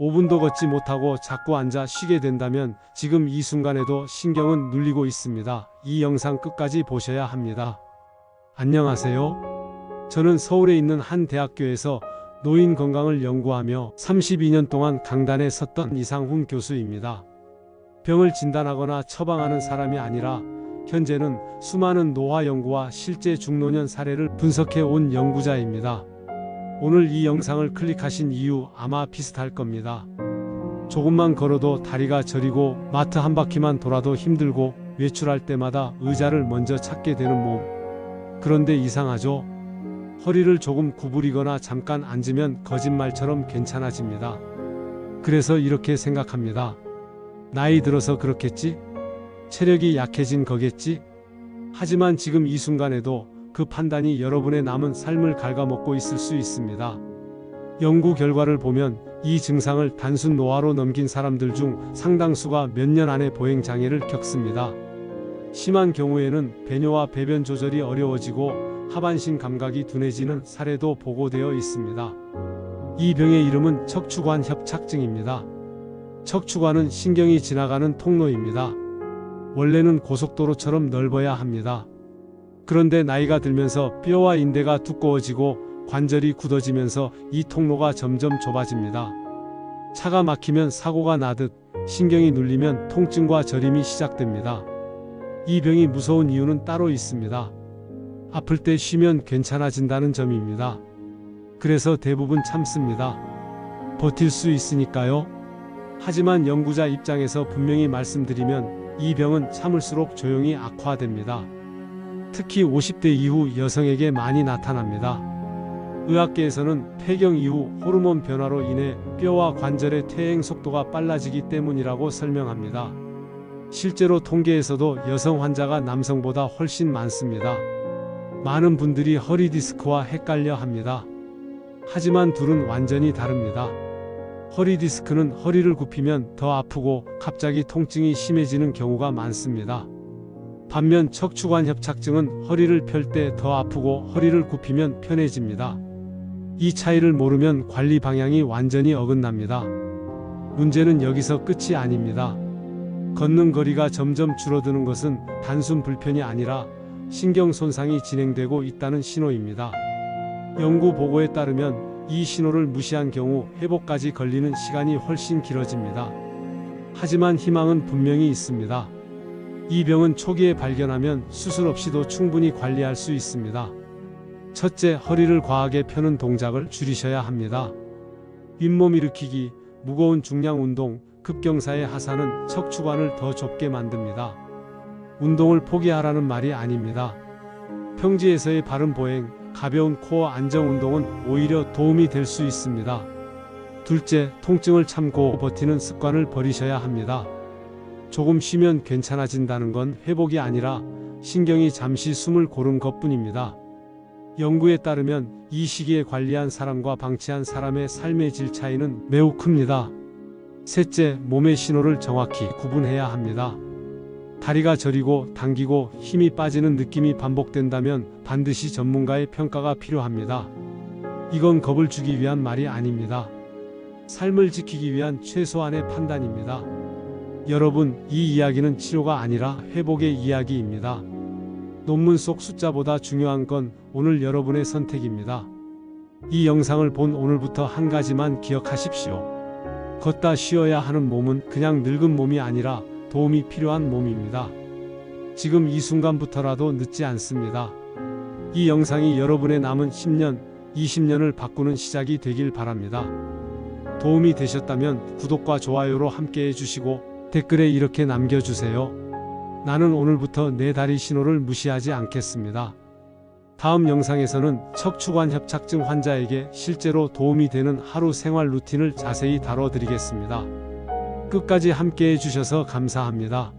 5분도 걷지 못하고 자꾸 앉아 쉬게 된다면 지금 이 순간에도 신경은 눌리고 있습니다. 이 영상 끝까지 보셔야 합니다. 안녕하세요. 저는 서울에 있는 한 대학교에서 노인 건강을 연구하며 32년 동안 강단에 섰던 이상훈 교수입니다. 병을 진단하거나 처방하는 사람이 아니라 현재는 수많은 노화 연구와 실제 중노년 사례를 분석해 온 연구자입니다. 오늘 이 영상을 클릭하신 이유 아마 비슷할 겁니다. 조금만 걸어도 다리가 저리고 마트 한 바퀴만 돌아도 힘들고 외출할 때마다 의자를 먼저 찾게 되는 몸. 그런데 이상하죠? 허리를 조금 구부리거나 잠깐 앉으면 거짓말처럼 괜찮아집니다. 그래서 이렇게 생각합니다. 나이 들어서 그렇겠지? 체력이 약해진 거겠지? 하지만 지금 이 순간에도 그 판단이 여러분의 남은 삶을 갉아먹고 있을 수 있습니다. 연구 결과를 보면 이 증상을 단순 노화로 넘긴 사람들 중 상당수가 몇 년 안에 보행장애를 겪습니다. 심한 경우에는 배뇨와 배변 조절이 어려워지고 하반신 감각이 둔해지는 사례도 보고되어 있습니다. 이 병의 이름은 척추관 협착증입니다. 척추관은 신경이 지나가는 통로입니다. 원래는 고속도로처럼 넓어야 합니다. 그런데 나이가 들면서 뼈와 인대가 두꺼워지고 관절이 굳어지면서 이 통로가 점점 좁아집니다. 차가 막히면 사고가 나듯 신경이 눌리면 통증과 저림이 시작됩니다. 이 병이 무서운 이유는 따로 있습니다. 아플 때 쉬면 괜찮아진다는 점입니다. 그래서 대부분 참습니다. 버틸 수 있으니까요. 하지만 연구자 입장에서 분명히 말씀드리면 이 병은 참을수록 조용히 악화됩니다. 특히 50대 이후 여성에게 많이 나타납니다. 의학계에서는 폐경 이후 호르몬 변화로 인해 뼈와 관절의 퇴행 속도가 빨라지기 때문이라고 설명합니다. 실제로 통계에서도 여성 환자가 남성보다 훨씬 많습니다. 많은 분들이 허리 디스크와 헷갈려 합니다. 하지만 둘은 완전히 다릅니다. 허리 디스크는 허리를 굽히면 더 아프고 갑자기 통증이 심해지는 경우가 많습니다. 반면 척추관 협착증은 허리를 펼 때 더 아프고 허리를 굽히면 편해집니다. 이 차이를 모르면 관리 방향이 완전히 어긋납니다. 문제는 여기서 끝이 아닙니다. 걷는 거리가 점점 줄어드는 것은 단순 불편이 아니라 신경 손상이 진행되고 있다는 신호입니다. 연구 보고에 따르면 이 신호를 무시한 경우 회복까지 걸리는 시간이 훨씬 길어집니다. 하지만 희망은 분명히 있습니다. 이 병은 초기에 발견하면 수술 없이도 충분히 관리할 수 있습니다. 첫째, 허리를 과하게 펴는 동작을 줄이셔야 합니다. 윗몸 일으키기, 무거운 중량 운동, 급경사의 하산은 척추관을 더 좁게 만듭니다. 운동을 포기하라는 말이 아닙니다. 평지에서의 바른 보행, 가벼운 코어 안정 운동은 오히려 도움이 될 수 있습니다. 둘째, 통증을 참고 버티는 습관을 버리셔야 합니다. 조금 쉬면 괜찮아진다는 건 회복이 아니라 신경이 잠시 숨을 고른 것뿐입니다. 연구에 따르면 이 시기에 관리한 사람과 방치한 사람의 삶의 질 차이는 매우 큽니다. 셋째, 몸의 신호를 정확히 구분해야 합니다. 다리가 저리고 당기고 힘이 빠지는 느낌이 반복된다면 반드시 전문가의 평가가 필요합니다. 이건 겁을 주기 위한 말이 아닙니다. 삶을 지키기 위한 최소한의 판단입니다. 여러분, 이 이야기는 치료가 아니라 회복의 이야기입니다. 논문 속 숫자보다 중요한 건 오늘 여러분의 선택입니다. 이 영상을 본 오늘부터 한 가지만 기억하십시오. 걷다 쉬어야 하는 몸은 그냥 늙은 몸이 아니라 도움이 필요한 몸입니다. 지금 이 순간부터라도 늦지 않습니다. 이 영상이 여러분의 남은 10년, 20년을 바꾸는 시작이 되길 바랍니다. 도움이 되셨다면 구독과 좋아요로 함께 해주시고 댓글에 이렇게 남겨주세요. 나는 오늘부터 내 다리 신호를 무시하지 않겠습니다. 다음 영상에서는 척추관 협착증 환자에게 실제로 도움이 되는 하루 생활 루틴을 자세히 다뤄드리겠습니다. 끝까지 함께 해주셔서 감사합니다.